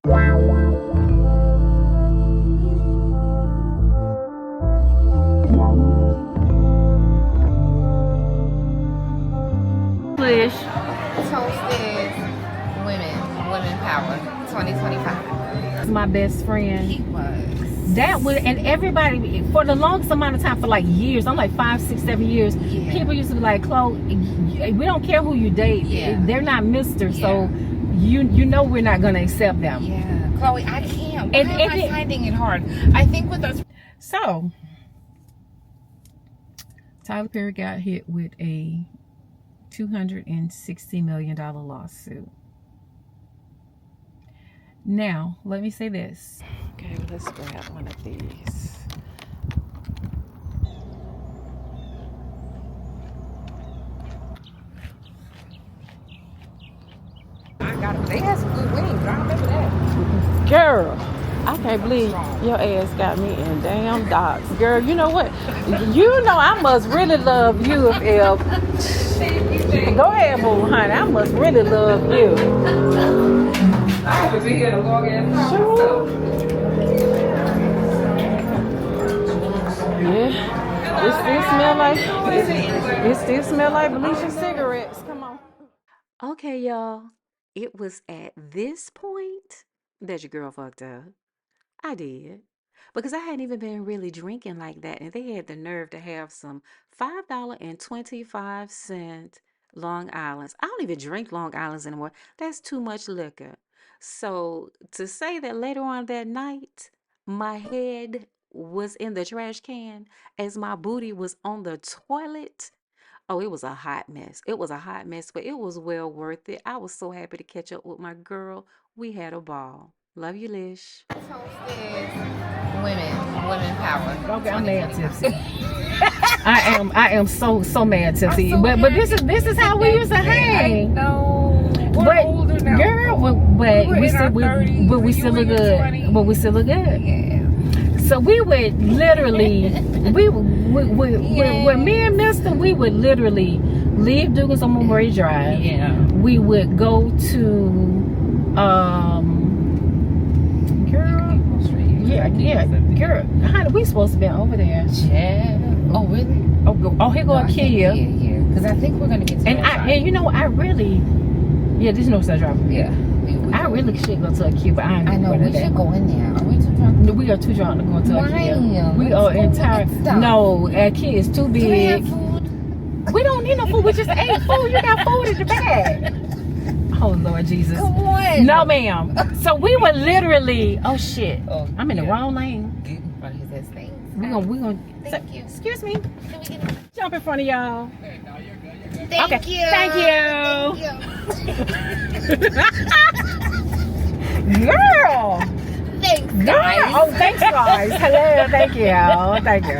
Lish. Toasted women power 2025. My best friend. He was. That would, and everybody for the longest amount of time, for like years, I'm like 5, 6, 7 years. Yeah. People used to be like, "Chloe, we don't care who you date. Yeah. They're not Mister, Yeah. so you know we're not gonna accept them." Yeah, Chloe, I can't. Why And am I finding it hard? I think with us. So Tyler Perry got hit with a $260 million lawsuit. Now, let me say this. Okay, let's grab one of these. They had some good wings. I remember that. Girl, I can't believe your ass got me in damn docs. Girl, you know what? You know I must really love you if go ahead, boo, honey. I must really love you. I haven't been here in a long ass time. Sure. Yeah. It still smell like bleaching cigarettes. Come on. Okay, y'all. It was at this point that your girl fucked up. I did. Because I hadn't even been really drinking like that. And they had the nerve to have some $5.25 Long Islands. I don't even drink Long Islands anymore. That's too much liquor. So to say that later on that night, my head was in the trash can as my booty was on the toilet. Oh, it was a hot mess. It was a hot mess, but it was well worth it. I was so happy to catch up with my girl. We had a ball. Love you, Lish. Toasted women power. Okay, I'm mad tipsy. I am so mad tipsy. So but this is how we used to hang. No, we're But older now. girl, but we still look good. Yeah. But we still look good. Yeah. So we would literally, when me and Mister, we would literally leave Dugas on Memorial Drive. Yeah. We would go to, girl, how did we supposed to be over there? Yeah. Oh, really? Oh, here go a kid. Yeah. Because I think we're gonna get to And you know, I really, there's no such driver. Yeah. I really should go to a queue, but I know we should go in there. Are we too drunk? No, we are too drunk to go to a queue. We Let's are go entire. get stuff. No, a kid is too Do we have big. food? We don't need no food. We just ate food. You got food in the bag. Oh Lord Jesus. Come on. No, ma'am. So we were literally. Oh shit. Oh, I'm in the wrong lane. Get in front of his thing. We gonna. Thank you. Excuse me. Can we get in? Jump in front of y'all. Thank Okay. you. Thank you. Girl. Thanks, Girl. guys. Oh, thanks, guys. Hello. Thank you. Thank you.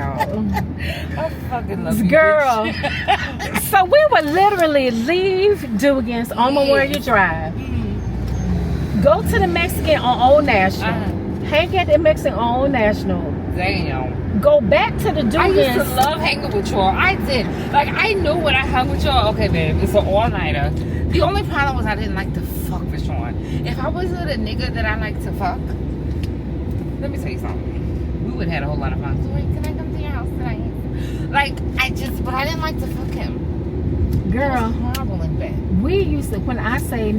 I fucking love you, Girl. bitch. So we would literally leave Dugan's on Memorial Drive, go to the Mexican on Old National, hang at the Mexican on Old National, Damn. go back to the Dugan's. I used to love hanging with y'all. I did. Like, I knew when I hung with y'all, okay, babe, it's an all-nighter. The only problem was I didn't like to fuck with Sean. If I was with a nigga that I like to fuck, let me tell you something. We would have had a whole lot of fun. So wait, can I come to your house tonight? Like, but I didn't like to fuck him. Girl, It was horrible in bed. we used to, when I say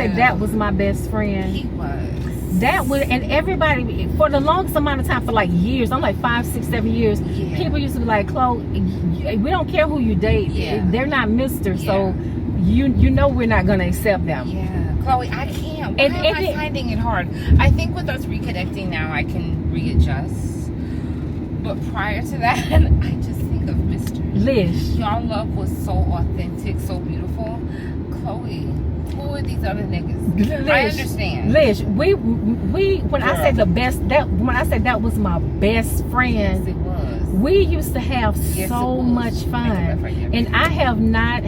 that was my best friend. He was. That would, and everybody for the longest amount of time, for like years, I'm like 5, 6, 7 years. Yeah. People used to be like, "Chloe, we don't care who you date. Yeah. They're not Mister, Yeah. so you know we're not gonna accept them." Yeah. Chloe, I can't. Why am I finding it hard? I think with us reconnecting now, I can readjust. But prior to that, I just think of Mr. Lish. Y'all love was so authentic, so beautiful. Chloe, who are these other niggas? Lish, I understand. Lish, we when I said the best, when I said that was my best friend, Yes, it was. we used to have Yes, so it was. much fun. And I have not,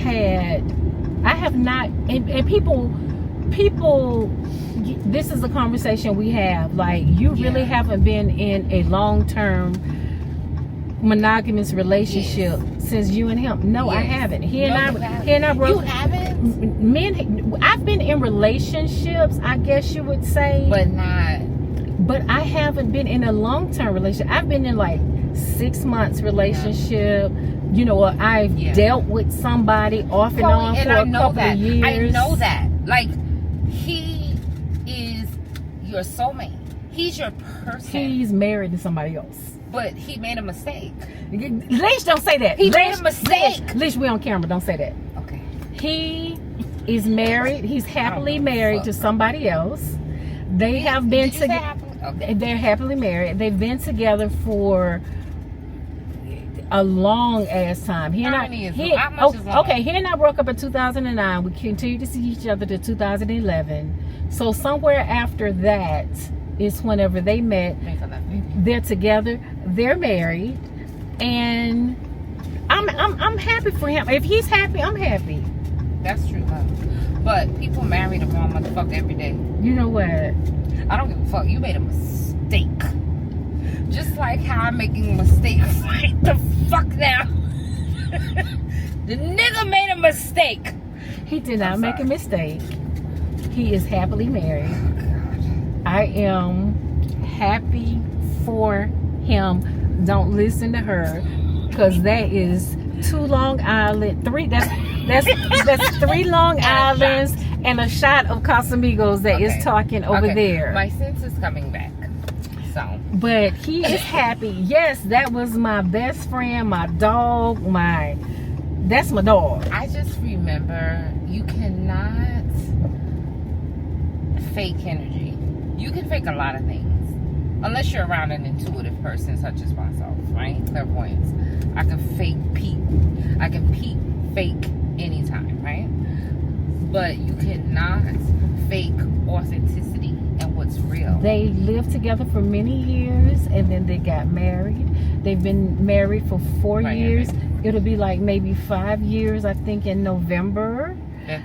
and people, this is a conversation we have. Like, you really haven't been in a long-term monogamous relationship since you and him. No, I haven't. He and I broke. You haven't? men, I've been in relationships, I guess you would say, but I haven't been in a long-term relationship. I've been in like 6 months relationship. You know, I've dealt with somebody off and on for a couple of years. I know that. Like, he is your soulmate. He's your person. He's married to somebody else. But he made a mistake. Lish, don't say that. He made a mistake. Lish, we on camera. Don't say that. Okay. He is married. He's happily married to somebody else. They have been together. Okay. They're happily married. They've been together for a long ass time. He and I broke up in 2009. We continued to see each other to 2011. So somewhere after that is whenever they met. They're together. They're married, and I'm happy for him. If he's happy, I'm happy. That's true, love. But people marry the wrong motherfucker every day. You know what? I don't give a fuck. You made a mistake. Just like how I'm making a mistake right the fuck now. The nigga made a mistake. He did not make a mistake. He is happily married. I am happy for him. Don't listen to her, because that is 2 Long Island, that's 3 Long Islands and a shot of Casamigos that is talking over there. My sense is coming back. So, but he is happy. Yes, that was my best friend, my dog, that's my dog. I just remember, you cannot fake energy. You can fake a lot of things. Unless you're around an intuitive person such as myself, right? Clairvoyance. I can fake peep. I can peep fake anytime, right? But you cannot fake authenticity and what's real. They lived together for many years, and then they got married. They've been married for 4 years. It'll be like maybe 5 years, I think, in November. That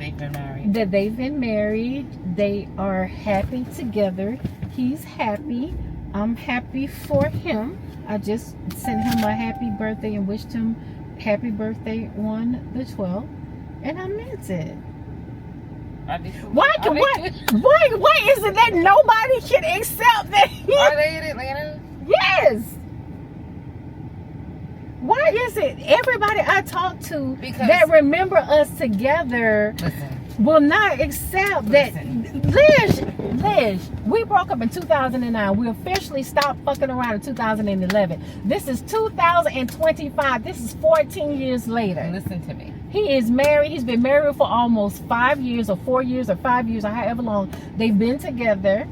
they've been married. They are happy together. He's happy. I'm happy for him. I just sent him a happy birthday and wished him happy birthday on the 12th, and I meant it. Why is it that nobody can accept that? Are they in Atlanta? Yes. Why is it everybody I talk to that remember us together will not accept that? Lish, we broke up in 2009. We officially stopped fucking around in 2011. This is 2025. This is 14 years later. Listen to me. He is married. He's been married for almost 5 years or 4 years or 5 years or however long they've been together.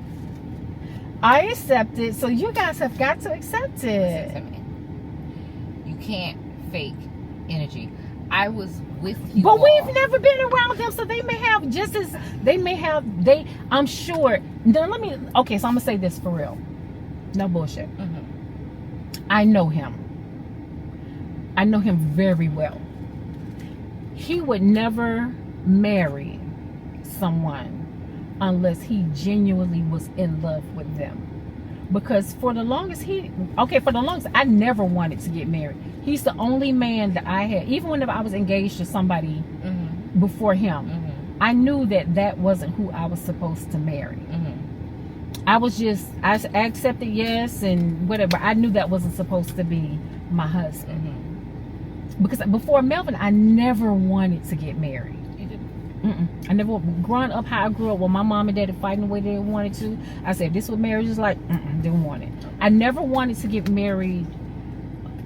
I accept it, so you guys have got to accept it. Listen to me. You can't fake energy. I was with you. But we've never been around them, so they may have I'm sure. Now so I'm gonna say this for real. No bullshit. I know him very well. He would never marry someone unless he genuinely was in love with them. Because for the longest I never wanted to get married. He's the only man that I had, even whenever I was engaged to somebody before him, I knew that wasn't who I was supposed to marry. I accepted yes and whatever. I knew that wasn't supposed to be my husband. Because before Melvin, I never wanted to get married. I never, growing up how I grew up, when my mom and daddy fighting the way they wanted to, I said, this is what marriage is like. Didn't want it. I never wanted to get married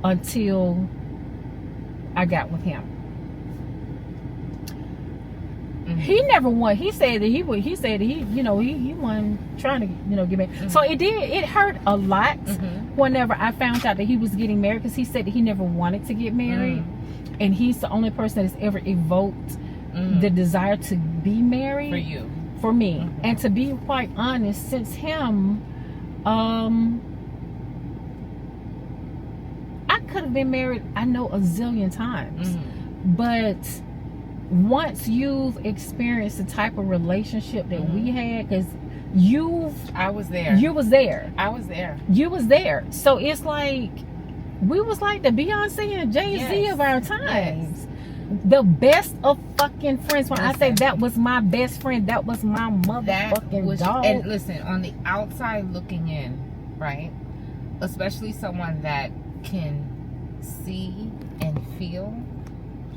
until I got with him. He never won. He said that he wasn't trying to, get married. So it hurt a lot whenever I found out that he was getting married, because he said that he never wanted to get married. And he's the only person that's ever evoked the desire to be married for you, for me. And to be quite honest, since him, I could have been married, I know, a zillion times. But once you've experienced the type of relationship that we had, because you was there. So it's like we was like the Beyonce and Jay-Z of our times. The best of fucking friends. When I say that was my best friend, that was my motherfucking dog. And listen, on the outside looking in, right? Especially someone that can see and feel,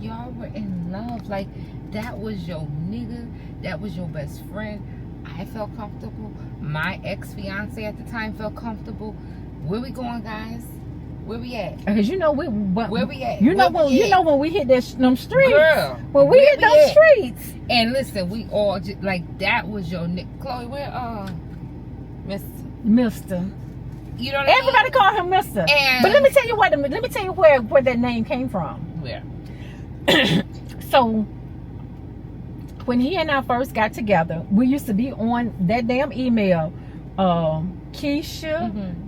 y'all were in love. Like, that was your nigga. That was your best friend. I felt comfortable. My ex-fiance at the time felt comfortable. Where we going, guys? Where we at? Because where we at? You know when we hit them streets. Girl, when we hit those streets. And listen, we all just, like, that was your Nick. Chloe, where Mister. You know what I mean? Everybody call him Mister. But let me tell you what. Let me tell you where that name came from. Where? So when he and I first got together, we used to be on that damn email. Keisha. Mm-hmm.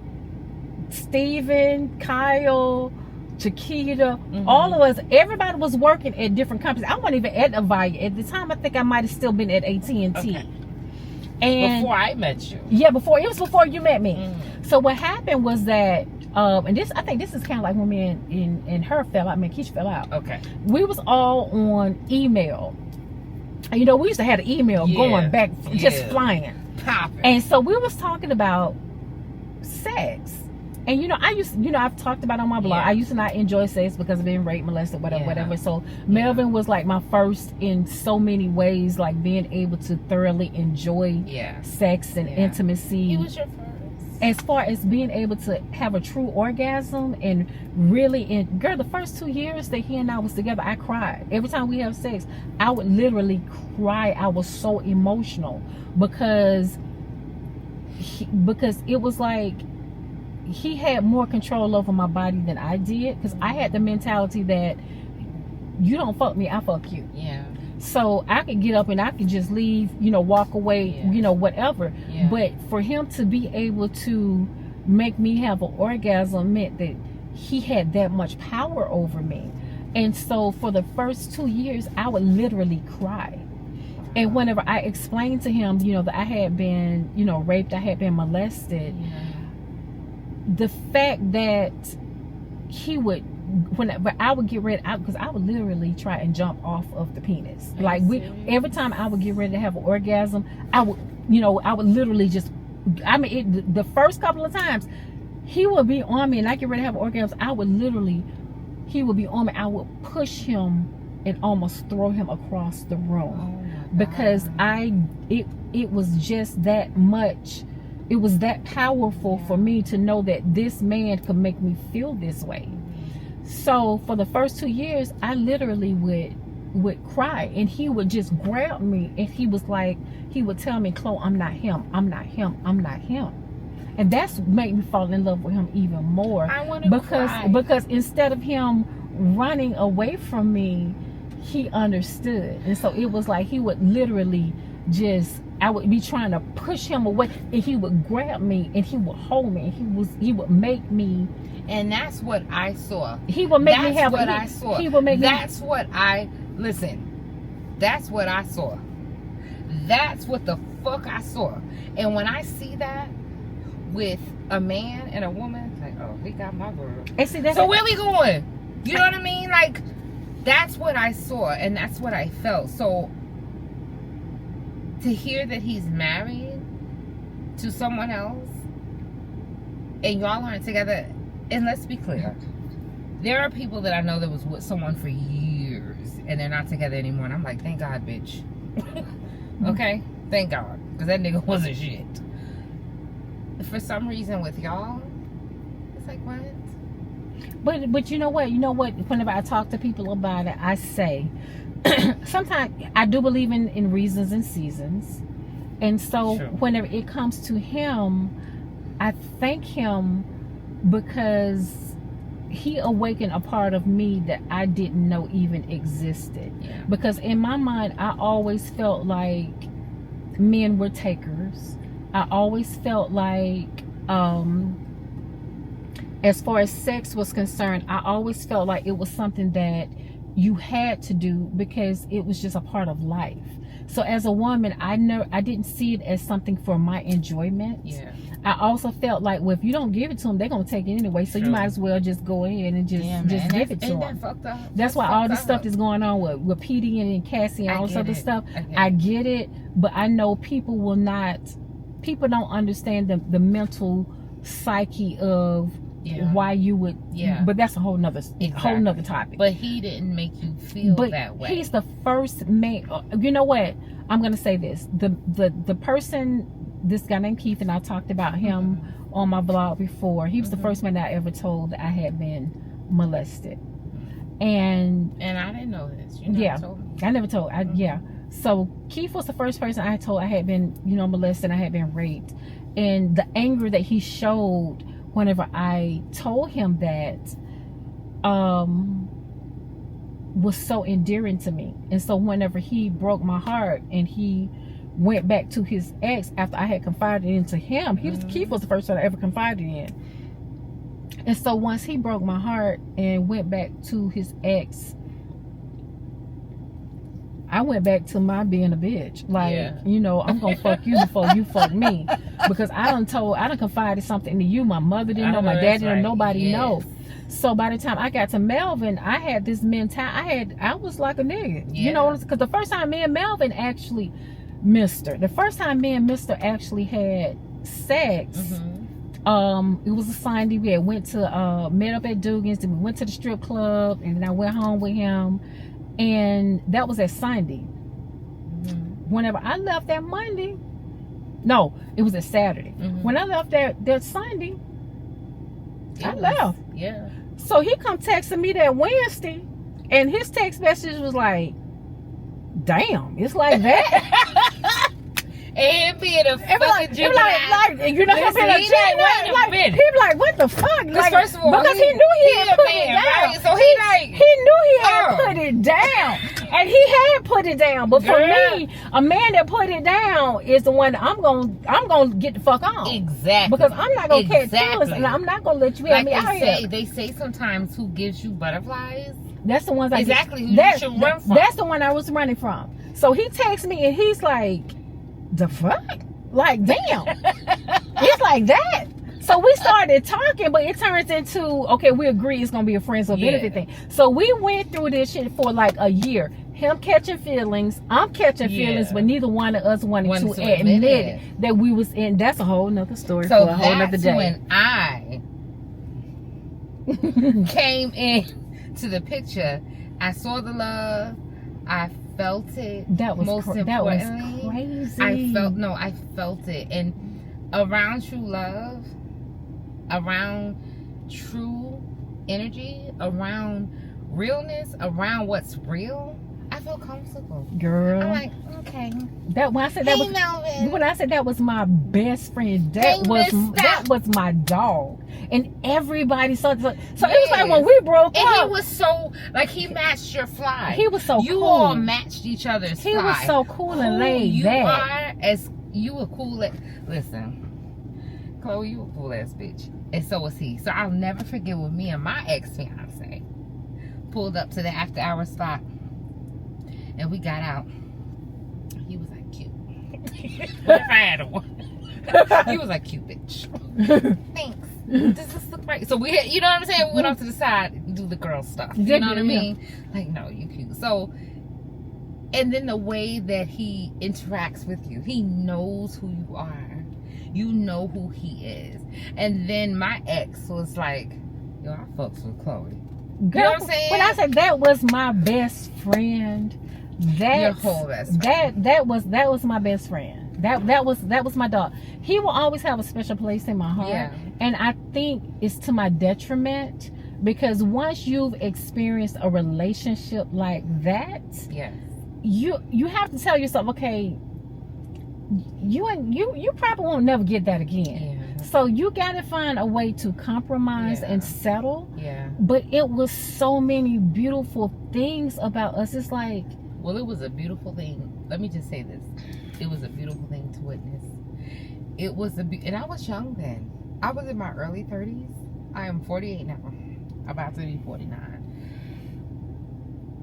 Steven, Kyle, Chiquita, all of us, everybody was working at different companies. I wasn't even at Avaya at the time. I think I might have still been at AT&T. Okay. And before I met you. Yeah, it was before you met me. So what happened was that, and I think this is kind of like when me and her fell out. Keisha fell out. Okay. We was all on email. And, you know, we used to have an email going back, just flying. Popping. And so we was talking about sex. And I've talked about on my blog, I used to not enjoy sex because of being raped, molested, whatever. So Melvin was like my first in so many ways, like being able to thoroughly enjoy sex and intimacy. He was your first. As far as being able to have a true orgasm and really, girl, the first 2 years that he and I was together, I cried. Every time we have sex, I would literally cry. I was so emotional because it was like, he had more control over my body than I did, because I had the mentality that you don't fuck me, I fuck you. Yeah. So I could get up and I could just leave, walk away, whatever. Yeah. But for him to be able to make me have an orgasm meant that he had that much power over me. And so for the first 2 years, I would literally cry. And whenever I explained to him, that I had been, raped, I had been molested. Yeah. The fact that he would, whenever I would get ready, because I would literally try and jump off of the penis. Like every time I would get ready to have an orgasm, I would literally just, the first couple of times, he would be on me and I get ready to have an orgasm, he would be on me, I would push him and almost throw him across the room. Because it was just that much. It was that powerful for me to know that this man could make me feel this way. So for the first 2 years, I literally would cry, and he would just grab me, and he would tell me, Chloe, I'm not him, I'm not him, I'm not him. And that's made me fall in love with him even more. I want to cry. Because instead of him running away from me, he understood. And so it was like he would literally just, I would be trying to push him away, and he would grab me and he would hold me, and he would make me. And that's what I saw. He would make me have what I saw. He would make That's what I saw. That's what the fuck I saw. And when I see that with a man and a woman, like, oh, he got my girl. So where we going? You know what I mean? Like, that's what I saw, and that's what I felt. So to hear that he's married to someone else and y'all aren't together, and let's be clear, there are people that I know that was with someone for years and they're not together anymore, and I'm like, thank God, bitch. Okay? Thank God, because that nigga wasn't shit. For some reason with y'all, it's like, what? But you know what? Whenever I talk to people about it, I say, sometimes I do believe in reasons and seasons. And so whenever it comes to him, I thank him because he awakened a part of me that I didn't know even existed. Yeah. Because in my mind, I always felt like men were takers. I always felt like, as far as sex was concerned, I always felt like it was something that you had to do because it was just a part of life. So as a woman, I didn't see it as something for my enjoyment. Yeah. I also felt like, well, if you don't give it to them, they're gonna take it anyway. So you might as well just go ahead and just give it to them. That's why all this stuff is going on with PD and Cassie and all this other stuff. I get it, but I know people don't understand the mental psyche of why you would. But that's a whole nother topic. But he didn't make you feel that way. He's the first man. You know what? I'm gonna say this. The person, this guy named Keith, and I talked about him on my blog before. He was the first man that I ever told that I had been molested. And I didn't know this. You never told me. I never told. So Keith was the first person I told I had been, molested. I had been raped, and the anger that he showed whenever I told him that was so endearing to me. And so whenever he broke my heart and he went back to his ex after I had confided into him, Keith was the first one I ever confided in. And so once he broke my heart and went back to his ex, I went back to my being a bitch. Like, I'm gonna fuck you before you fuck me. Because I done confided something to you. My mother didn't know, my dad didn't know, nobody know. So by the time I got to Melvin, I had this mentality. I was like a nigga. Because the first time me and Melvin actually, the first time me and Mister actually had sex, it was a Sunday. We had went to met up at Dugan's, then we went to the strip club, and then I went home with him. And that was at Sunday. Whenever I left that Monday, no, it was a Saturday. When I left that Sunday, I left. Yeah. So he come texting me that Wednesday, and his text message was like, "Damn, it's like that." And being a fucking like, him being what the fuck? Like, first of all, because he knew he had put it down. Right? So he knew he had put it down, and he had put it down. But for me, a man that put it down is the one I'm gonna get the fuck on. Exactly. Because I'm not gonna catch feelings, and I'm not gonna let you have me out here. They say sometimes who gives you butterflies. That's the ones who you should run from. That's the one I was running from. So he texts me and he's like, the fuck? Like, damn. It's like that. So we started talking, but it turns into, okay, we agree it's going to be a friends or benefit thing. So we went through this shit for like a year. Him catching feelings, I'm catching feelings, but neither one of us wanted to admit it that we was in. That's a whole nother story for a whole nother day. When I came in to the picture, I saw the love, I felt it. That was crazy. I felt it. And around true love, around true energy, around realness, around what's real, I feel comfortable. Girl. I'm like, okay. When I said that was my best friend, that was my dog. And everybody saw it. So it was like when we broke up. And he was so, like, he matched your fly. He was so cool. You all matched each other's fly. He was so cool and laid back. You were cool. Listen, Chloe, you a cool ass bitch. And so was he. So I'll never forget when me and my ex-fiance pulled up to the after hour spot. And we got out. He was like, cute. What if I had one? He was like, cute bitch. Thanks. Does this look right? So we had, you know what I'm saying? We went off to the side and do the girl stuff. You know what I mean? Like, no, you cute. So, and then the way that he interacts with you, he knows who you are. You know who he is. And then my ex was like, yo, I fucks with Chloe. Girl, you know what I'm saying? When I said that was my best friend, your whole best friend. That was my best friend. That was my dog. He will always have a special place in my heart. Yeah. And I think it's to my detriment because once you've experienced a relationship like that, you have to tell yourself, okay, you probably won't never get that again. Yeah. So you gotta find a way to compromise and settle. Yeah. But it was so many beautiful things about us. It's like, well, it was a beautiful thing. Let me just say this. It was a beautiful thing to witness. It was and I was young then. I was in my early 30s. I am 48 now. About to be 49.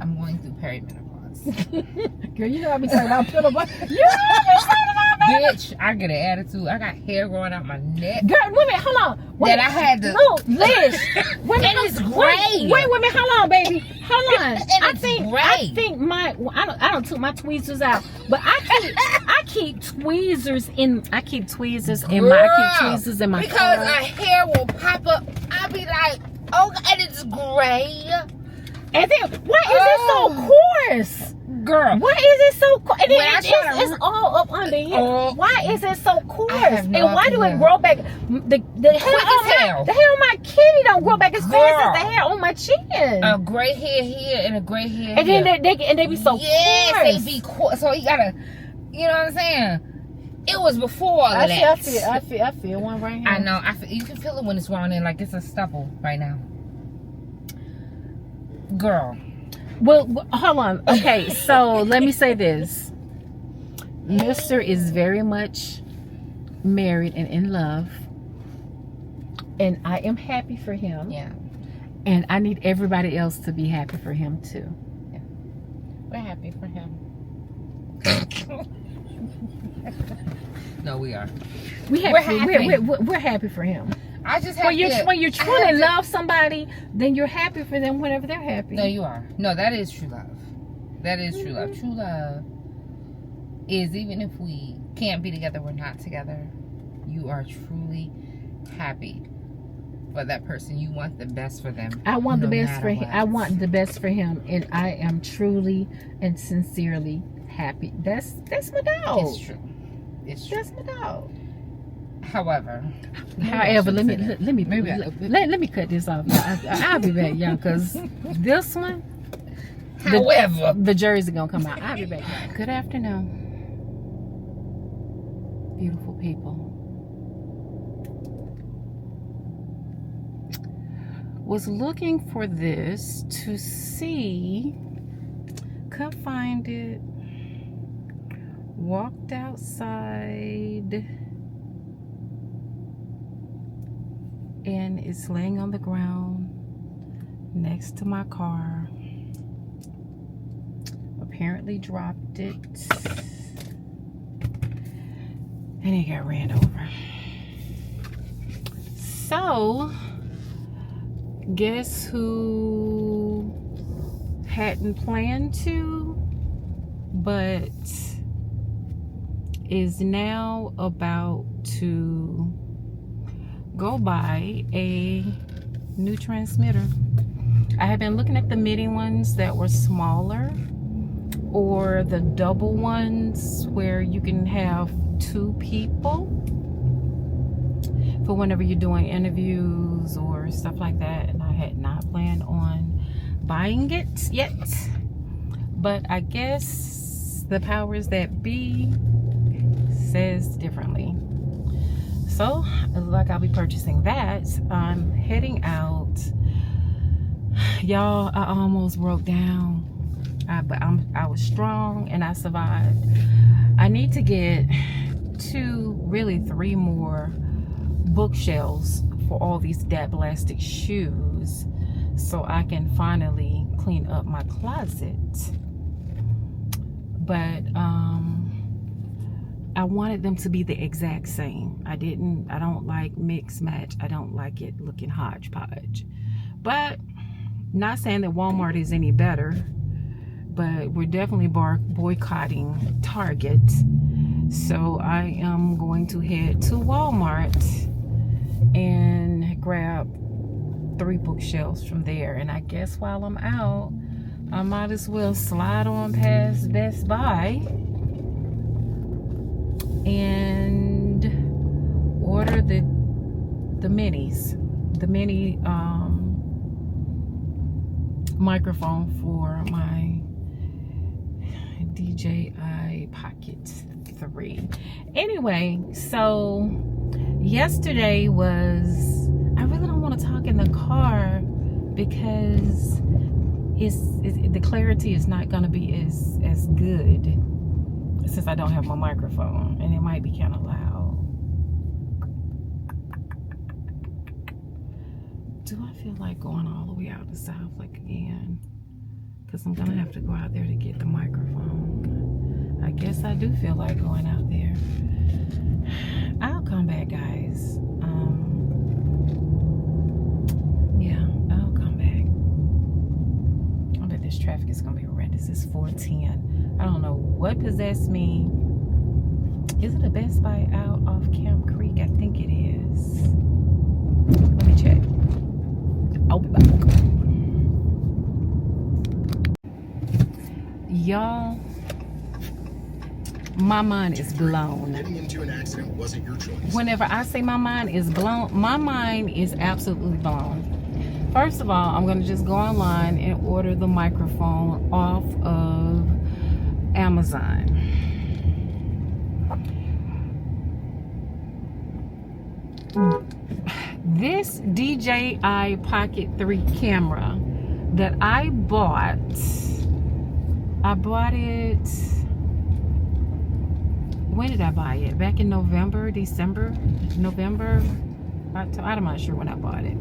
I'm going through perimenopause. Girl, you know I be talking about menopause. You know I be talking about Bitch, I get an attitude. I got hair growing out my neck. Girl, wait a minute, hold on. Wait, That I had to. No, Lish. Wait, And it's gray. Wait, a minute, hold on, baby. Hold on. And I it's think gray. my I don't took my tweezers out, but I keep tweezers in my Because car. our hair will pop up. I'll be like, oh, and it's gray. And then why is it so coarse? Girl. Why is it so coarse? And When then I try to- it's all up under here. Oh. Why is it so coarse? have no And why do it idea. grow back? The hair as on hell. the hair on my kitty don't grow back as fast Girl. as the hair on my chin. A gray hair here and a gray hair And here. then they be so yes, coarse. they be coarse. So you gotta, you know what I'm saying? It was before all of I that. feel one right here. I know. You can feel it when it's growing in, like it's a stubble right now. Girl. Well, hold on. Okay, so let me say this. Mr. is very much married and in love. And I am happy for him. Yeah. And I need everybody else to be happy for him too. Yeah. We're happy for him. No, we are. We're happy for him. I just have When you're to truly love somebody, then you're happy for them whenever they're happy. No, you are. No, that is true love. That is true love. True love is even if we can't be together, we're not together. You are truly happy for that person. You want the best for them. I want the no best for matter him. what. I want the best for him, and I am truly and sincerely happy. That's my dog. It's true. It's true. That's my dog. However, However, let me Maybe let me cut this off. I'll be back, y'all, because this one, however, the jersey gonna come out. I'll be back. Good afternoon, beautiful people. Was looking for this to see, couldn't find it. Walked outside. And it's laying on the ground next to my car. Apparently dropped it. And it got ran over. So, guess who hadn't planned to, but is now about to go buy a new transmitter. I have been looking at the mini ones that were smaller, or the double ones where you can have 2 people for whenever you're doing interviews or stuff like that. And I had not planned on buying it yet, but I guess the powers that be says differently. So, it looks like I'll be purchasing that. I'm heading out. Y'all, I almost broke down. But I was strong and I survived. I need to get 2, really 3 more bookshelves for all these dablastic shoes so I can finally clean up my closet. But, I wanted them to be the exact same. I don't like mix match. I don't like it looking hodgepodge. But not saying that Walmart is any better, but we're definitely boycotting Target. So I am going to head to Walmart and grab 3 bookshelves from there. And I guess while I'm out, I might as well slide on past Best Buy and order the minis, the mini microphone for my DJI Pocket 3. Anyway, so yesterday was, I really don't want to talk in the car because the clarity is not going to be as good since I don't have my microphone, and it might be kind of loud. Do I feel like going all the way out to South Lake again? Because I'm gonna have to go out there to get the microphone. I guess I do feel like going out there. I'll come back, guys. Yeah, I'll come back. I bet this traffic is gonna be horrendous. It's 4:10. I don't know what possessed me. Is it a Best Buy out off Camp Creek? I think it is. Let me check. I'll be back. Y'all, my mind is blown. Getting into an accident wasn't your choice. Whenever I say my mind is blown, my mind is absolutely blown. First of all, I'm going to just go online and order the microphone off of Amazon. This DJI Pocket 3 camera that I bought it, when did I buy it? Back in November, December, November? I'm not sure when I bought it.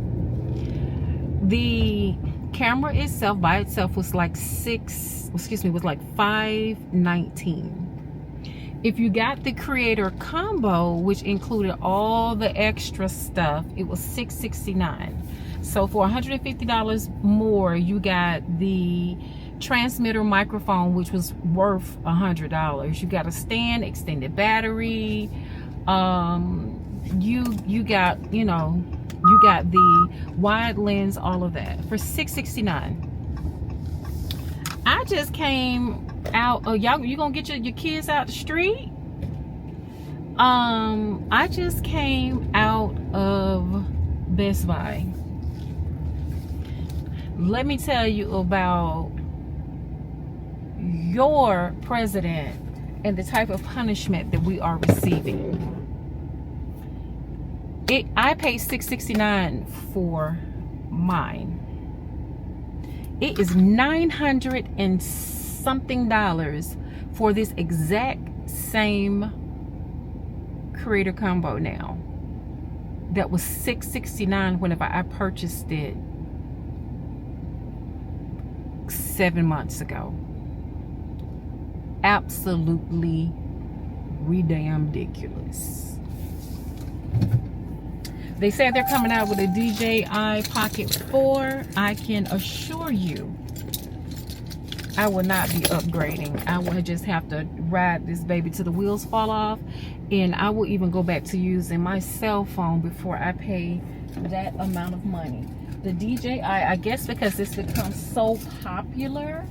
The camera itself by itself was like $519. If you got the creator combo, which included all the extra stuff, it was $669. So for $150 more, you got the transmitter microphone, which was worth $100. You got a stand, extended battery. You got, you know, you got the wide lens, all of that for $669. I just came out. Y'all, you gonna get your kids out the street? I just came out of Best Buy. Let me tell you about your president and the type of punishment that we are receiving. I paid $669 for mine. It is $900 and something for this exact same creator combo now. That was $669 whenever I purchased it 7 months ago. Absolutely ridiculous. They say they're coming out with a DJI Pocket 4. I can assure you I will not be upgrading. I will just have to ride this baby till the wheels fall off, and I will even go back to using my cell phone before I pay that amount of money. The DJI, I guess because it's become so popular,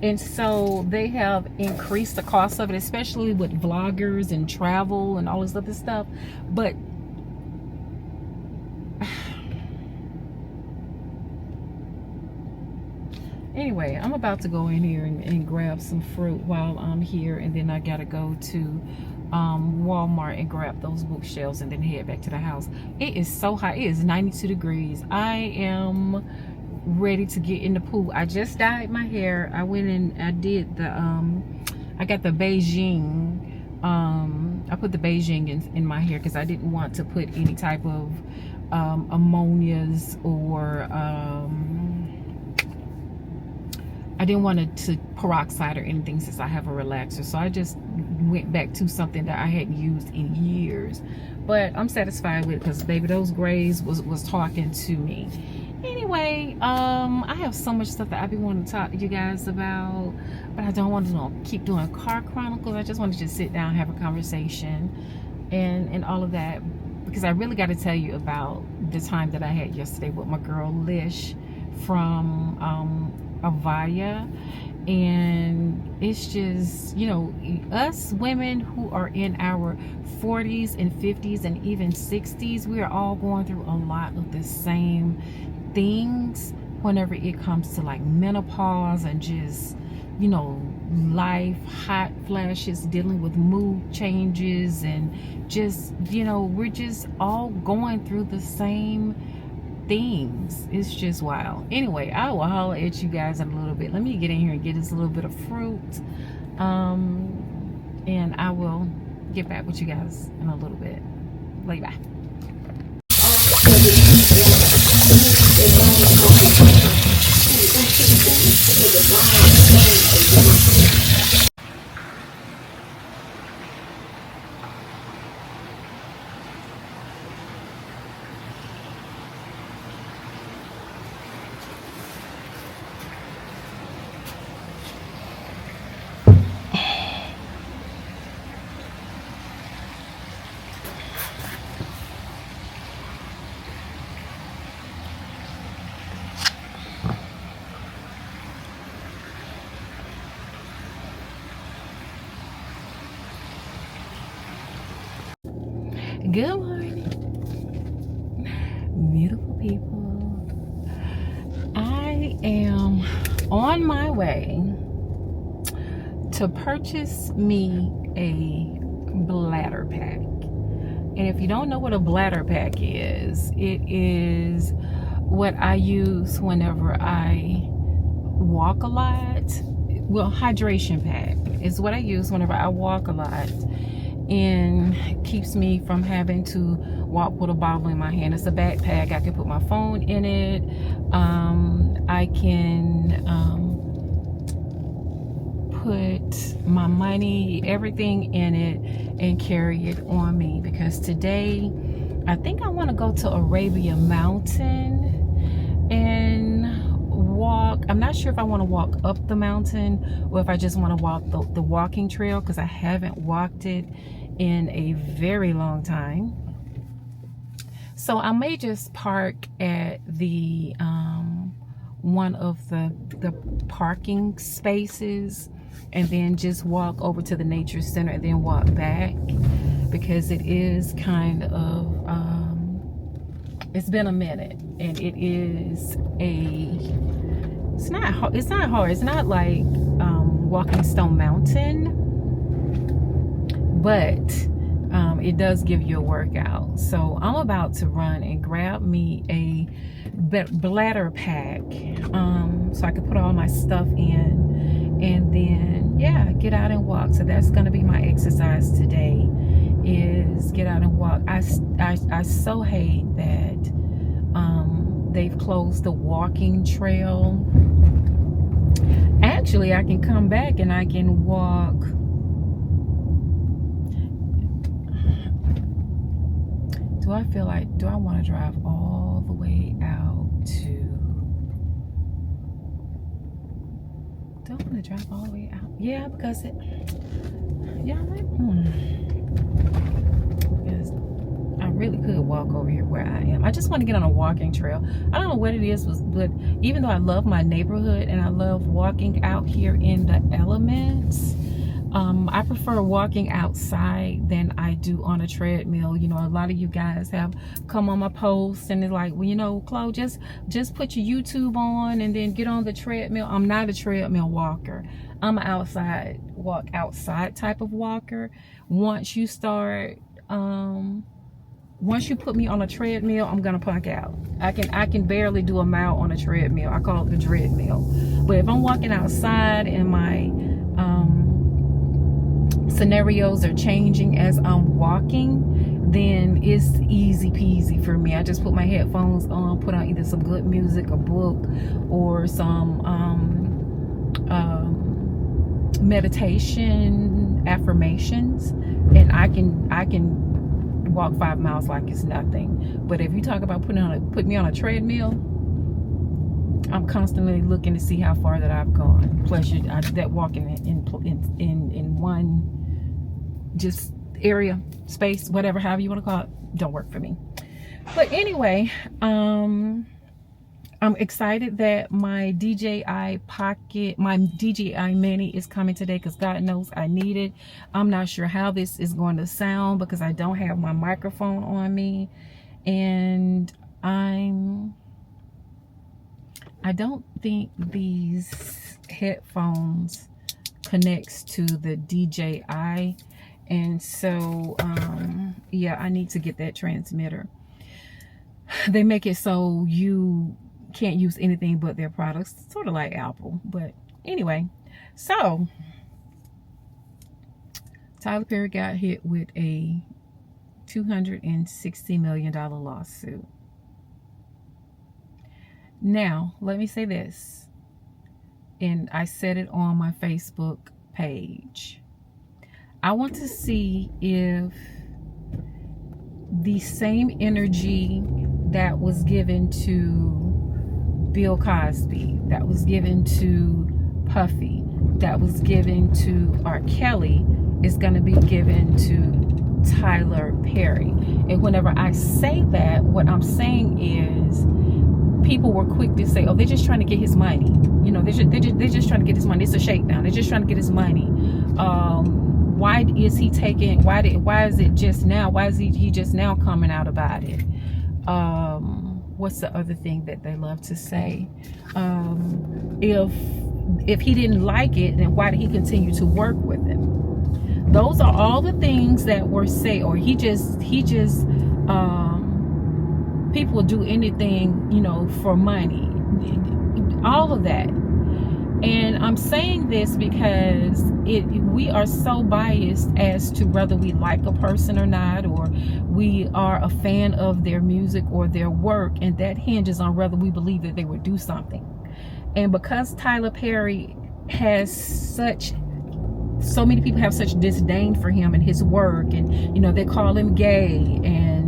and so they have increased the cost of it, especially with vloggers and travel and all this other stuff. But anyway, I'm about to go in here and grab some fruit while I'm here, and then I gotta go to Walmart and grab those bookshelves and then head back to the house. It is so hot. It is 92 degrees. I am ready to get in the pool. I just dyed my hair. I went and I did the I got the Beijing, I put the Beijing in my hair because I didn't want to put any type of ammonias or I didn't want to peroxide or anything since I have a relaxer. So I just went back to something that I hadn't used in years. But I'm satisfied with it because, baby, those grays was talking to me. Anyway, I have so much stuff that I've been wanting to talk to you guys about. But I don't want to keep doing car chronicles. I just want to just sit down and have a conversation and all of that. Because I really got to tell you about the time that I had yesterday with my girl Lisha from Avaya. And it's just, you know, us women who are in our 40s and 50s and even 60s, we are all going through a lot of the same things whenever it comes to like menopause and just, you know, life, hot flashes, dealing with mood changes, and just, you know, we're just all going through the same things. It's just wild. Anyway, I will holler at you guys in a little bit. Let me get in here and get us a little bit of fruit, and I will get back with you guys in a little bit. Lay bye. Good morning, beautiful people. I am on my way to purchase me a bladder pack. And if you don't know what a bladder pack is, it is what I use whenever I walk a lot. Well, hydration pack is what I use whenever I walk a lot, and keeps me from having to walk with a bottle in my hand. It's a backpack. I can put my phone in it. I can put my money, everything in it, and carry it on me, because today I think I want to go to Arabia Mountain and walk. I'm not sure if I want to walk up the mountain or if I just want to walk the walking trail, because I haven't walked it in a very long time. So I may just park at the one of the parking spaces and then just walk over to the nature center and then walk back, because it is kind of it's been a minute, and it is it's not hard. It's not like walking Stone Mountain, but it does give you a workout. So I'm about to run and grab me a bladder pack, so I can put all my stuff in, and then yeah, get out and walk. So that's gonna be my exercise today, is get out and walk. I so hate that they've closed the walking trail. Actually, I can come back and I can walk. Do I want to drive all the way out to, do I want to drive all the way out? Yeah, because it, yeah, because I really could walk over here where I am. I just want to get on a walking trail. I don't know what it is, but even though I love my neighborhood and I love walking out here in the elements, I prefer walking outside than I do on a treadmill. You know, a lot of you guys have come on my posts and they're like, well, you know, Chloe, just put your YouTube on and then get on the treadmill. I'm not a treadmill walker. I'm an walk outside type of walker. Once you put me on a treadmill, I'm gonna punk out. I can barely do a mile on a treadmill. I call it the treadmill. But if I'm walking outside and my scenarios are changing as I'm walking, then it's easy peasy for me. I just put my headphones on, put on either some good music, a book, or some meditation affirmations, and I can walk 5 miles like it's nothing. But if you talk about put me on a treadmill, I'm constantly looking to see how far that I've gone. Plus, that walking in one just area, space, whatever, however you want to call it, don't work for me. But anyway, I'm excited that my DJI Mini is coming today, because God knows I need it. I'm not sure how this is going to sound because I don't have my microphone on me, and I don't think these headphones connects to the DJI, and so yeah, I need to get that transmitter. They make it so you can't use anything but their products, sort of like Apple. But anyway, so Tyler Perry got hit with a $260 million lawsuit. Now, let me say this, and I said it on my Facebook page. I want to see if the same energy that was given to Bill Cosby, that was given to Puffy, that was given to R. Kelly, is going to be given to Tyler Perry. And whenever I say that, what I'm saying is, people were quick to say, oh, they're just trying to get his money. You know, they're just trying to get his money. It's a shakedown. They're just trying to get his money. why is he taking, why is it just now, why is he just now coming out about it? What's the other thing that they love to say? If he didn't like it, then why did he continue to work with him? Those are all the things that were said. Or he just people do anything, you know, for money, all of that. And I'm saying this because we are so biased as to whether we like a person or not, or we are a fan of their music or their work, and that hinges on whether we believe that they would do something. And because Tyler Perry has so many people have such disdain for him and his work, and you know, they call him gay, and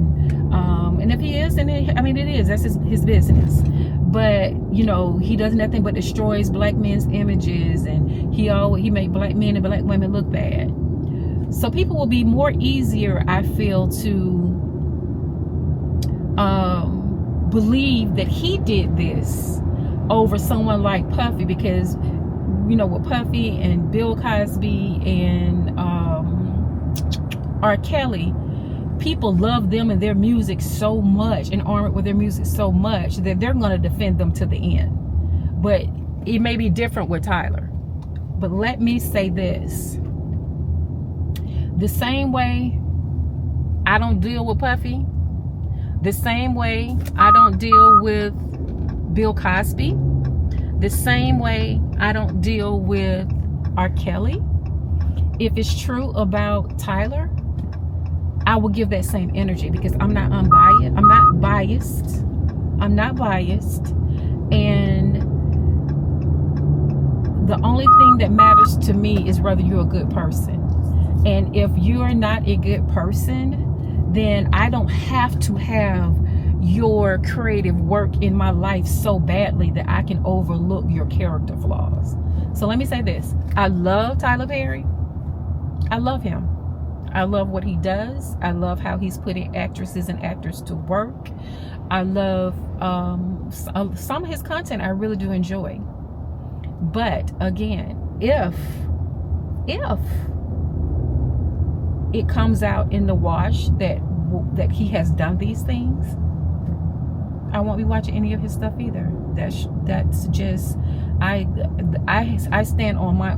if he is, then I mean, it is, that's his business. But you know, he does nothing but destroys black men's images, and he make black men and black women look bad. So people will be more easier, I feel, to believe that he did this over someone like Puffy, because you know, with Puffy and Bill Cosby and R. Kelly, people love them and their music so much, and armed with their music so much, that they're going to defend them to the end. But it may be different with Tyler. But let me say this. The same way I don't deal with Puffy, the same way I don't deal with Bill Cosby, the same way I don't deal with R. Kelly, if it's true about Tyler, I will give that same energy, because I'm not unbiased. I'm not biased. I'm not biased. And the only thing that matters to me is whether you're a good person. And if you're not a good person, then I don't have to have your creative work in my life so badly that I can overlook your character flaws. So let me say this. I love Tyler Perry. I love him. I love what he does. I love how he's putting actresses and actors to work. I love some of his content. I really do enjoy. But again, if it comes out in the wash that he has done these things, I won't be watching any of his stuff either. That's just, I stand on my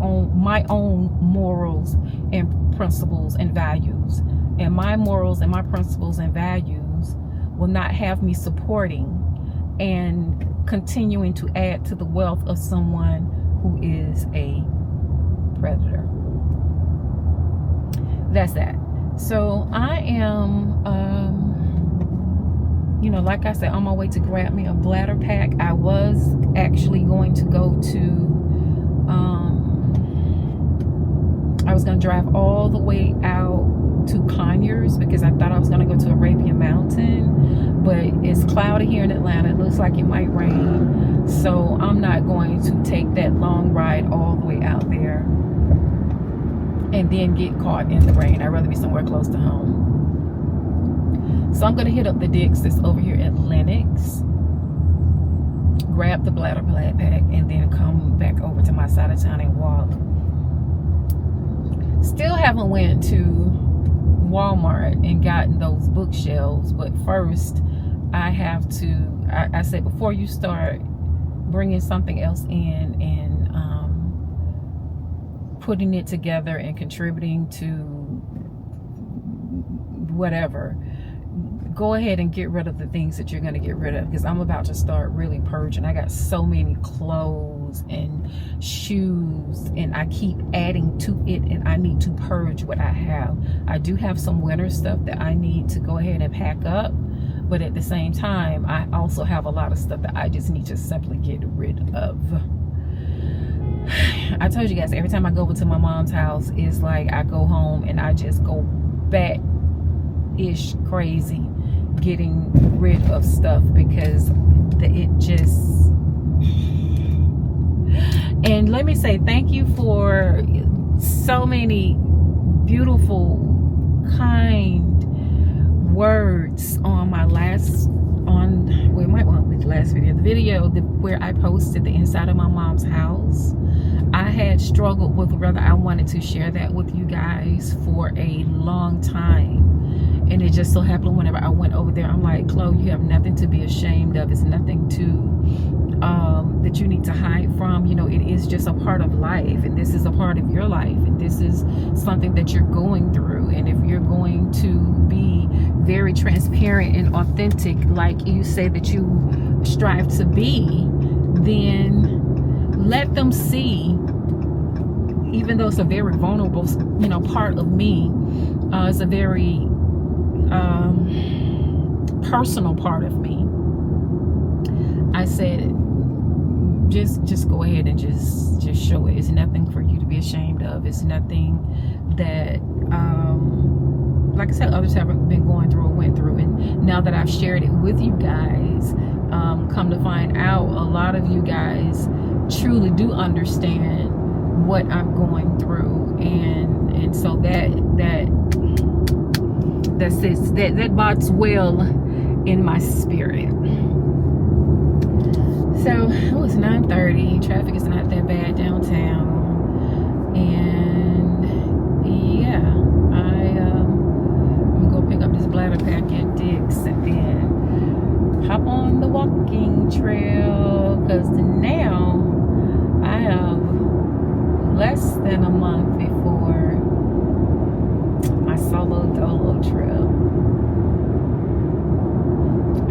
own morals and principles and values, and my morals and my principles and values will not have me supporting and continuing to add to the wealth of someone who is a predator. That's that. So I am you know, like I said, on my way to grab me a bladder pack. I was actually going to go to I was going to drive all the way out to Conyers, because I thought I was going to go to Arabian Mountain, but it's cloudy here in Atlanta. It looks like it might rain, so I'm not going to take that long ride all the way out there and then get caught in the rain. I'd rather be somewhere close to home. So I'm going to hit up the Dick's that's over here at Lenox, grab the bladder pack, and then come back over to my side of town and walk. Still haven't went to Walmart and gotten those bookshelves, but first I have to, I said, before you start bringing something else in and putting it together and contributing to whatever, go ahead and get rid of the things that you're going to get rid of, because I'm about to start really purging. I got so many clothes and shoes, and I keep adding to it, and I need to purge what I have. I do have some winter stuff that I need to go ahead and pack up, but at the same time, I also have a lot of stuff that I just need to simply get rid of. I told you guys, every time I go over to my mom's house, it's like I go home and I just go bat-ish crazy getting rid of stuff, because it just... And let me say thank you for so many beautiful, kind words on my last, well, it might want to be the last video, where I posted the inside of my mom's house. I had struggled with whether I wanted to share that with you guys for a long time. And it just so happened whenever I went over there, I'm like, Chloe, you have nothing to be ashamed of. It's nothing to that you need to hide from. You know, it is just a part of life, and this is a part of your life, and this is something that you're going through. And if you're going to be very transparent and authentic, like you say that you strive to be, then let them see, even though it's a very vulnerable, you know, part of me. It's a very personal part of me. I said, just go ahead and just show it. It's nothing for you to be ashamed of. It's nothing that like I said, others haven't been going through or went through. And now that I've shared it with you guys, come to find out, a lot of you guys truly do understand what I'm going through, and so that bodes well in my spirit. So it's 9:30. Traffic is not that bad downtown, and yeah, I'm gonna go pick up this bladder pack at Dick's and then hop on the walking trail, because now I have less than a month before my solo dolo trip.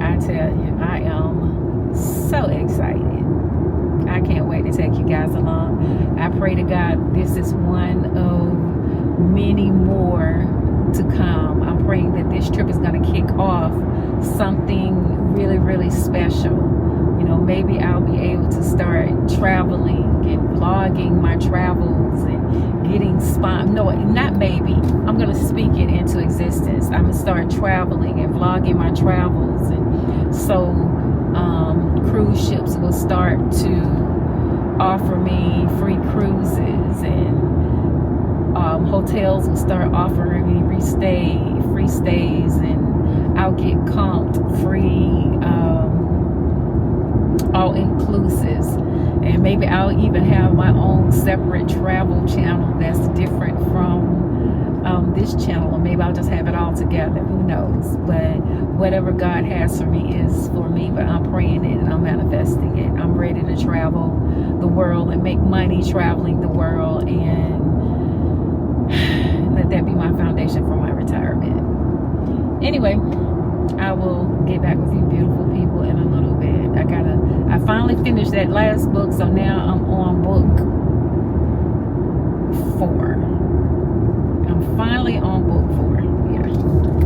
I tell you, I am so excited. I can't wait to take you guys along. I pray to God this is one of many more to come. I'm praying that this trip is going to kick off something really, really special. You know, maybe I'll be able to start traveling and vlogging my travels and getting no, not maybe. I'm going to speak it into existence. I'm going to start traveling and vlogging my travels, and so cruise ships will start to offer me free cruises, and hotels will start offering me free stays, and I'll get comped free all-inclusives. And maybe I'll even have my own separate travel channel that's different from this channel, or maybe I'll just have it all together. Who knows? But whatever God has for me is for me. But I'm praying it and I'm manifesting it. I'm ready to travel the world and make money traveling the world, and let that be my foundation for my retirement. Anyway, I will get back with you beautiful people in a little bit. I finally finished that last book, so now I'm on book 4. I'm finally on book 4. Yeah.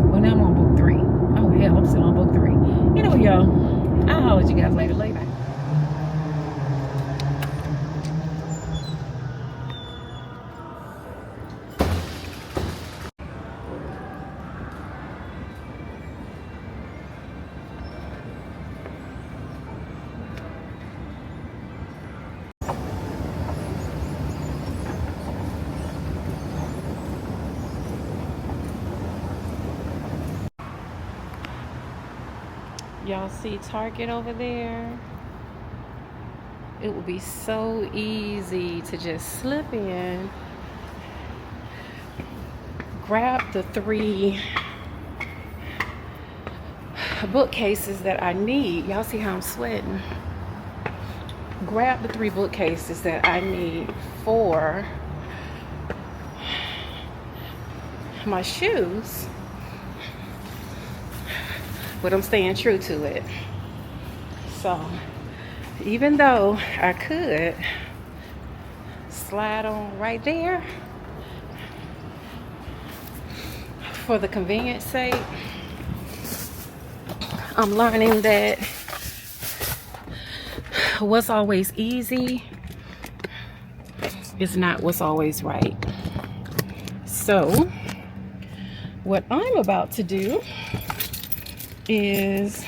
Well, now I'm on book 3. Oh hell, I'm still on book 3. Anyway, y'all, I'll holler at you guys later. Y'all see Target over there? It will be so easy to just slip in, grab the 3 bookcases that I need. Y'all see how I'm sweating? Grab the 3 bookcases that I need for my shoes. But I'm staying true to it. So even though I could slide on right there for the convenience sake, I'm learning that what's always easy is not what's always right. So what I'm about to do is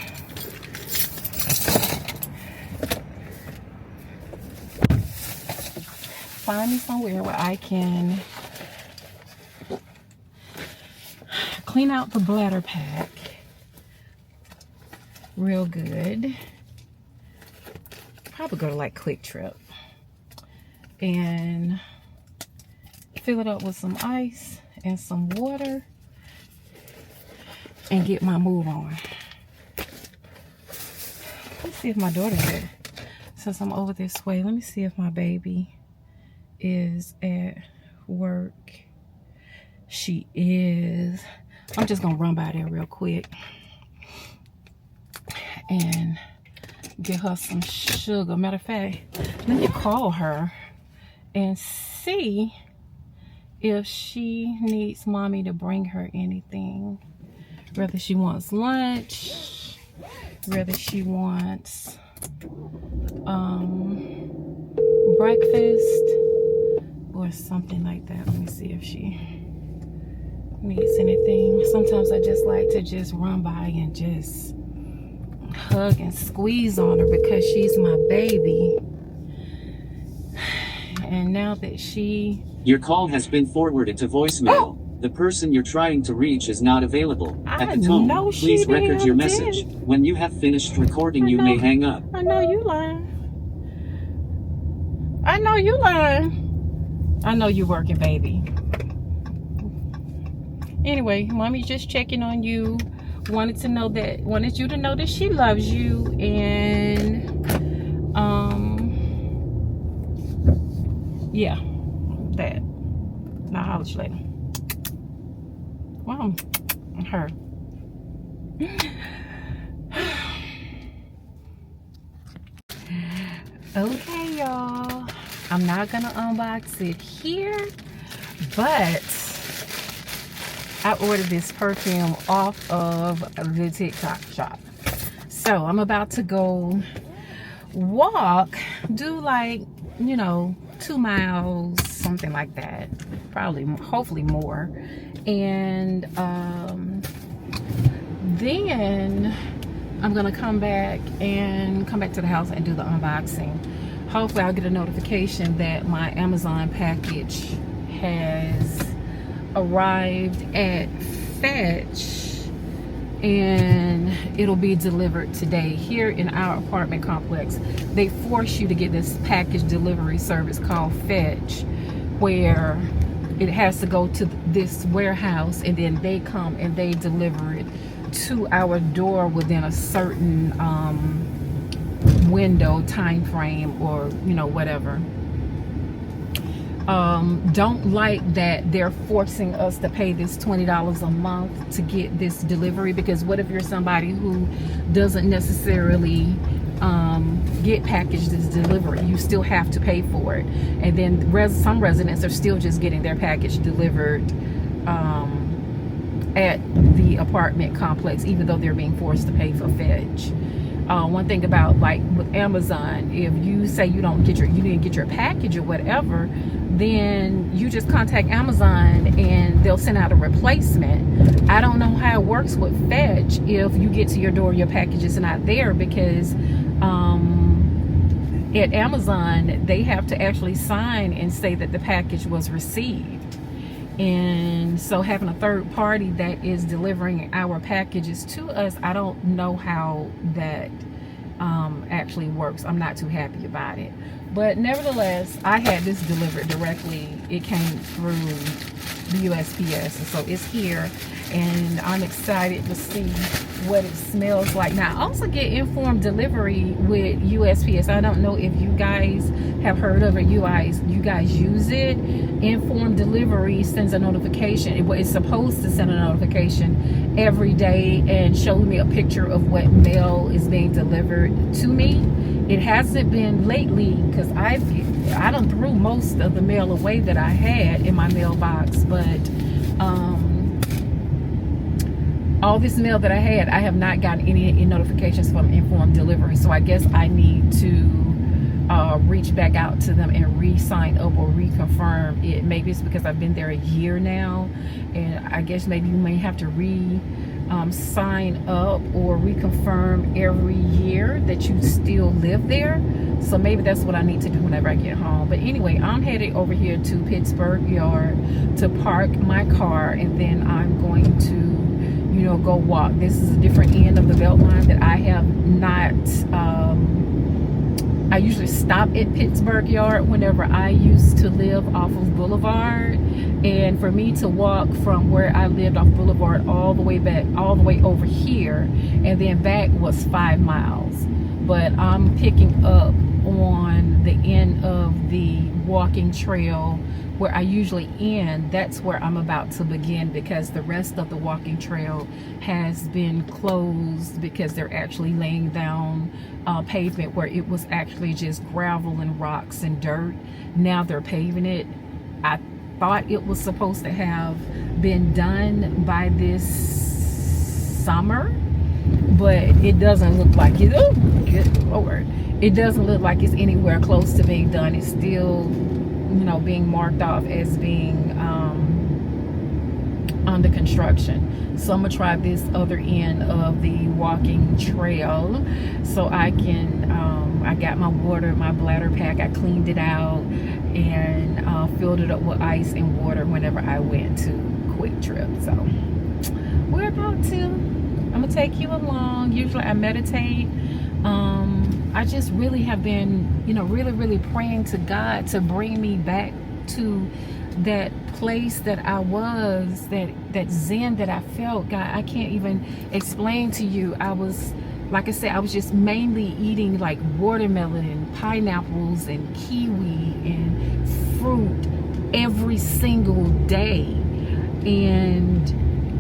find me somewhere where I can clean out the bladder pack real good. Probably go to like Quick Trip. and fill it up with some ice and some water and get my move on. Let's see if my daughter's there. Since I'm over this way, let me see if my baby is at work. She is. I'm just gonna run by there real quick and get her some sugar. Matter of fact, let me call her and see if she needs mommy to bring her anything. Whether she wants lunch, whether she wants breakfast or something like that. Let me see if she needs anything. Sometimes I just like to just run by and just hug and squeeze on her because she's my baby. And now that Your call has been forwarded to voicemail. The person you're trying to reach is not available. At the tone, please record your message. When you have finished recording, you may hang up. I know you lying. I know you lying. I know you working, baby. Anyway, mommy just checking on you. Wanted you to know that she loves you, and yeah, that. Now holler at you later. Wow, her. Okay, y'all. I'm not gonna unbox it here, but I ordered this perfume off of the TikTok shop. So I'm about to go walk, do like, 2 miles, something like that. Probably, hopefully more. And then I'm gonna come back to the house and do the unboxing. Hopefully I'll get a notification that my Amazon package has arrived at Fetch and it'll be delivered today. Here in our apartment complex, they force you to get this package delivery service called Fetch, where it has to go to this warehouse and then they come and they deliver it to our door within a certain window, time frame, or whatever. Don't like that they're forcing us to pay this $20 a month to get this delivery, because what if you're somebody who doesn't necessarily get packages delivered? You still have to pay for it. And then some residents are still just getting their package delivered at the apartment complex, even though they're being forced to pay for Fetch. One thing about, like, with Amazon, if you say you didn't get your package or whatever, then you just contact Amazon and they'll send out a replacement. I don't know how it works with Fetch if you get to your door, your package is not there, because at Amazon they have to actually sign and say that the package was received. And so having a third party that is delivering our packages to us, I don't know how that actually works. I'm not too happy about it. But nevertheless, I had this delivered directly. It came through the USPS, and so it's here. And I'm excited to see what it smells like. Now, I also get informed delivery with USPS. I don't know if you guys have heard of it. You guys use it. Informed delivery sends a notification. It's supposed to send a notification every day and show me a picture of what mail is being delivered to me. It hasn't been lately, because I done threw most of the mail away that I had in my mailbox, but all this mail that I had, I have not gotten any notifications from informed delivery. So I guess I need to reach back out to them and re-sign up or reconfirm it. Maybe it's because I've been there a year now, and I guess maybe you may have to sign up or reconfirm every year that you still live there. So maybe that's what I need to do whenever I get home. But anyway, I'm headed over here to Pittsburgh Yard to park my car, and then I'm going to go walk. This is a different end of the BeltLine that I have not I usually stop at Pittsburgh Yard whenever I used to live off of Boulevard. And for me to walk from where I lived off Boulevard all the way back, all the way over here, and then back was 5 miles. But I'm picking up on the end of the walking trail where I usually end. That's where I'm about to begin, because the rest of the walking trail has been closed because they're actually laying down pavement where it was actually just gravel and rocks and dirt. Now they're paving it. I thought it was supposed to have been done by this summer, but it doesn't look like it. Oh, good Lord. It doesn't look like it's anywhere close to being done. It's still, you know, being marked off as being under construction. So I'm gonna try this other end of the walking trail so I can I got my water, my bladder pack, I cleaned it out and filled it up with ice and water whenever I went to Quick Trip. So we're about to, I'm gonna take you along. Usually I meditate. I just really have been, you know, really praying to God to bring me back to that place that I was, that zen that I felt. God, I can't even explain to you. I was, like I said, I was just mainly eating like watermelon and pineapples and kiwi and fruit every single day, and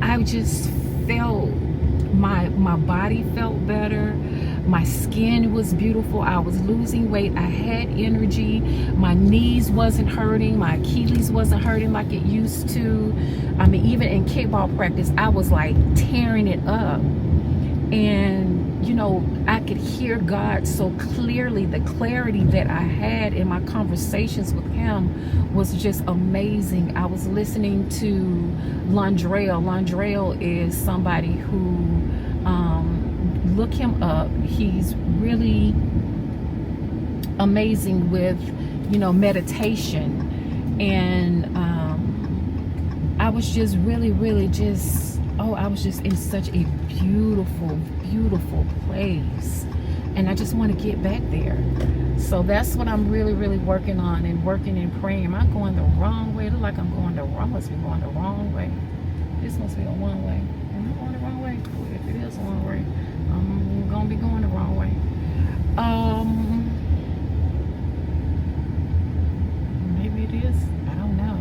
I just felt my body felt better. My skin was beautiful. I was losing weight. I had energy. My knees wasn't hurting. My Achilles wasn't hurting like it used to. I mean, even in kickball practice, I was like tearing it up. And, you know, I could hear God so clearly. The clarity that I had in my conversations with him was just amazing. I was listening to Londrell. Londrell is somebody who, look him up. He's really amazing with, you know, meditation. And I was just really just, I was just in such a beautiful place, and I just want to get back there. So that's what I'm really working on and working and praying. Am I going the wrong way? It looks like I'm going the wrong, must be going the wrong way. This must be a one way. Am I going the wrong way? If it is a one way, I'm gonna be going the wrong way. Maybe it is. I don't know.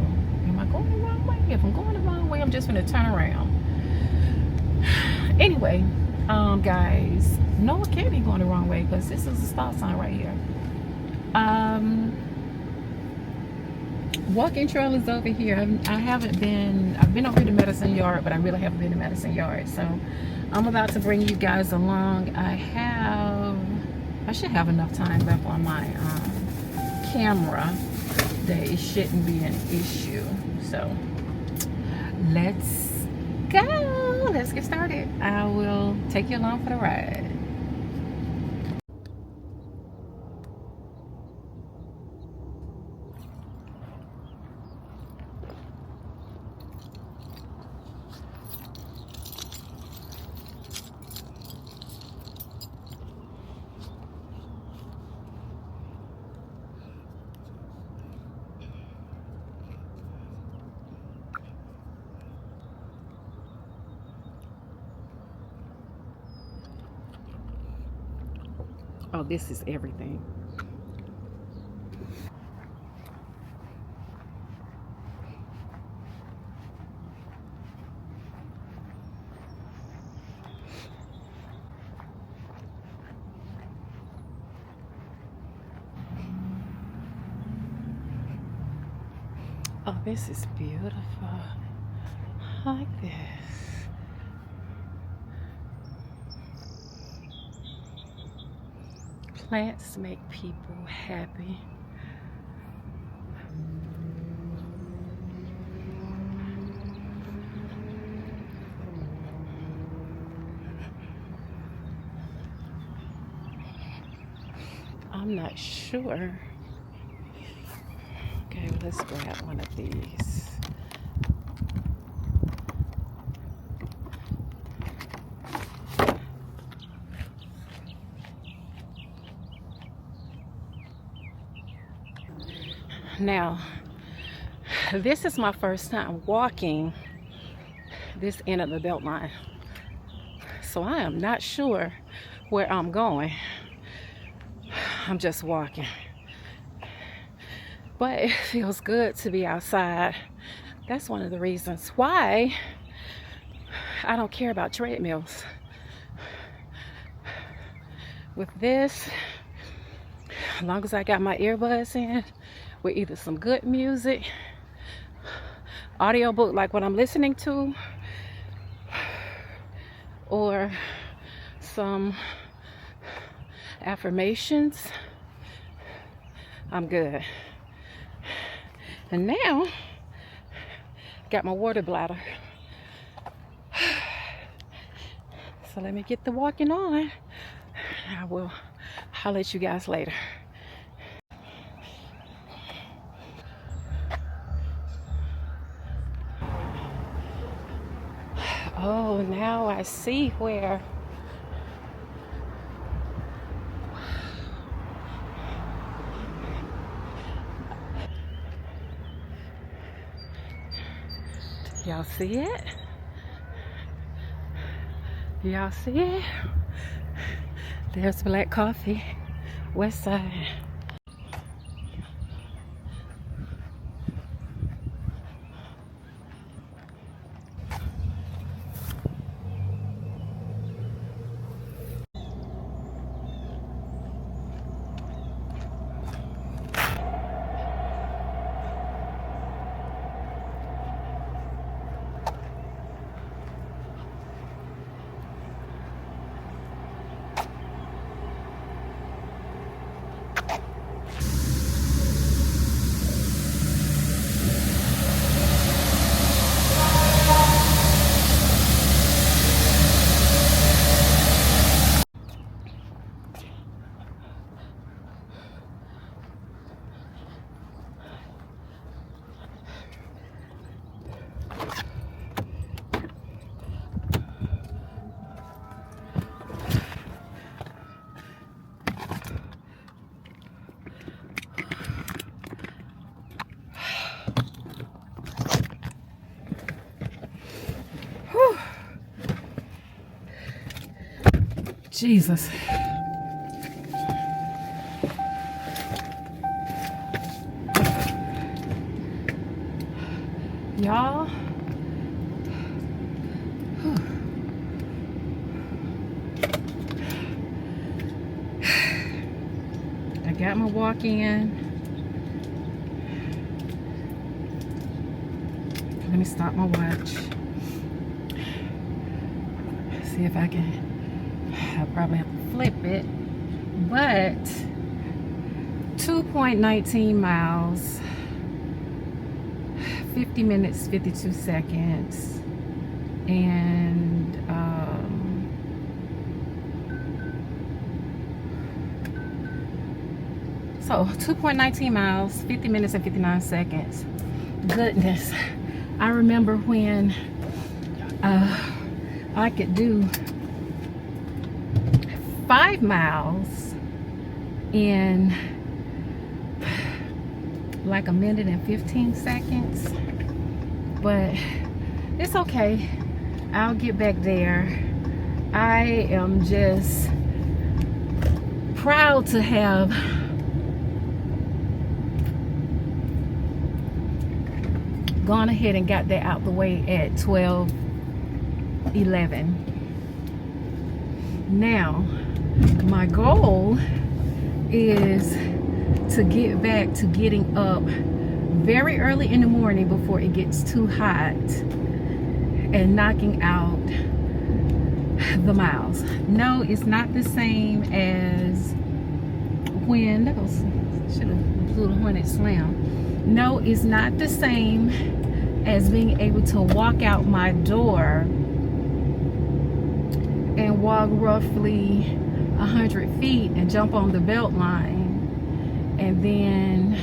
Am I going the wrong way? If I'm going the wrong way, I'm just gonna turn around. Anyway, guys, no, it can't be going the wrong way because this is a stop sign right here. Walking trail is over here. I've been over to Medicine Yard, but I really haven't been to Medicine Yard. So I'm about to bring you guys along. I should have enough time left on my camera that it shouldn't be an issue. So let's go. Let's get started. I will take you along for the ride. Oh, this is everything. Oh, this is beautiful. I like this. Plants make people happy. I'm not sure. Okay, let's grab one of these. Now, this is my first time walking this end of the BeltLine, so I am not sure where I'm going. I'm just walking, but it feels good to be outside. That's one of the reasons why I don't care about treadmills. With this, as long as I got my earbuds in with either some good music, audiobook like what I'm listening to, or some affirmations, I'm good. And now, got my water bladder. So let me get the walking on. I'll let you guys later. Oh, now I see where y'all see it? Y'all see it? There's Black Coffee, West Side. Jesus. Y'all. I got my walk in. Let me stop my watch. See if I can. I'll probably have to flip it, but 2.19 miles, 50 minutes, 52 seconds, and so 2.19 miles, 50 minutes and 59 seconds. Goodness, I remember when I could do 5 miles in like a minute and 15 seconds, but it's okay. I'll get back there. I am just proud to have gone ahead and got that out the way at 12:11. Now, my goal is to get back to getting up very early in the morning before it gets too hot and knocking out the miles. No, it's not the same as when that was, should have blew the hornet slam. No, it's not the same as being able to walk out my door and walk roughly 100 feet and jump on the BeltLine and then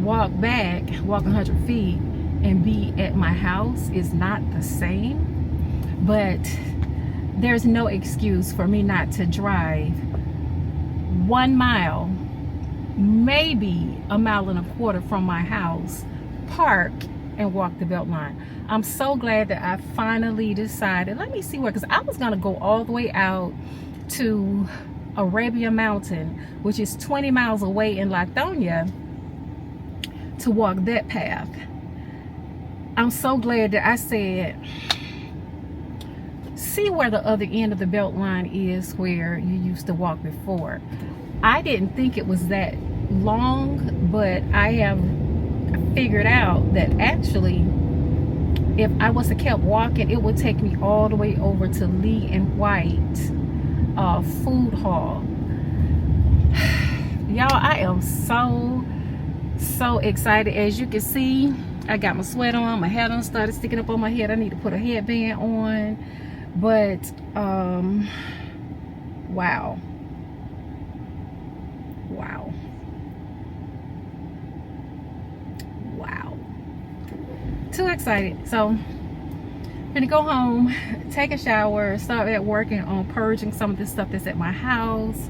walk back, walk 100 feet and be at my house. Is not the same, but there's no excuse for me not to drive 1 mile maybe a mile and a quarter from my house, park and walk the BeltLine. I'm so glad that I finally decided, let me see where, because I was going to go all the way out to Arabia Mountain, which is 20 miles away in Lithonia, to walk that path. I'm so glad that I said, see where the other end of the BeltLine is where you used to walk before. I didn't think it was that long, but I have figured out that actually if I was to kept walking, it would take me all the way over to Lee and White food hall. Y'all, I am so excited. As you can see, I got my sweat on, my hair done started sticking up on my head. I need to put a headband on. But wow, too excited. So I'm gonna go home, take a shower, start at working on purging some of the stuff that's at my house,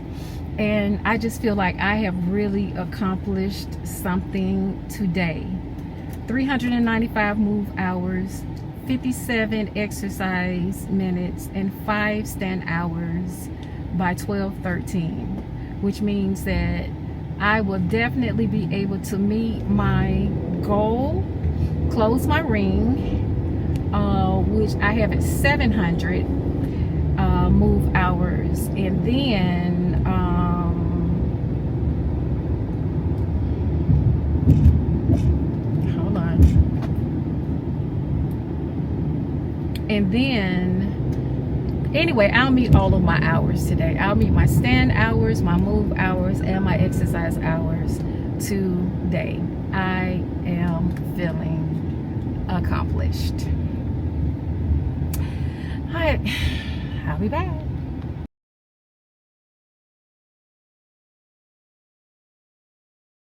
and I just feel like I have really accomplished something today. 395 move hours, 57 exercise minutes, and 5 stand hours by 12/13, which means that I will definitely be able to meet my goal, close my ring, which I have at 700 move hours, and then hold on, and then anyway, I'll meet all of my hours today. I'll meet my stand hours, my move hours, and my exercise hours today. I am feeling accomplished. All right, I'll be back.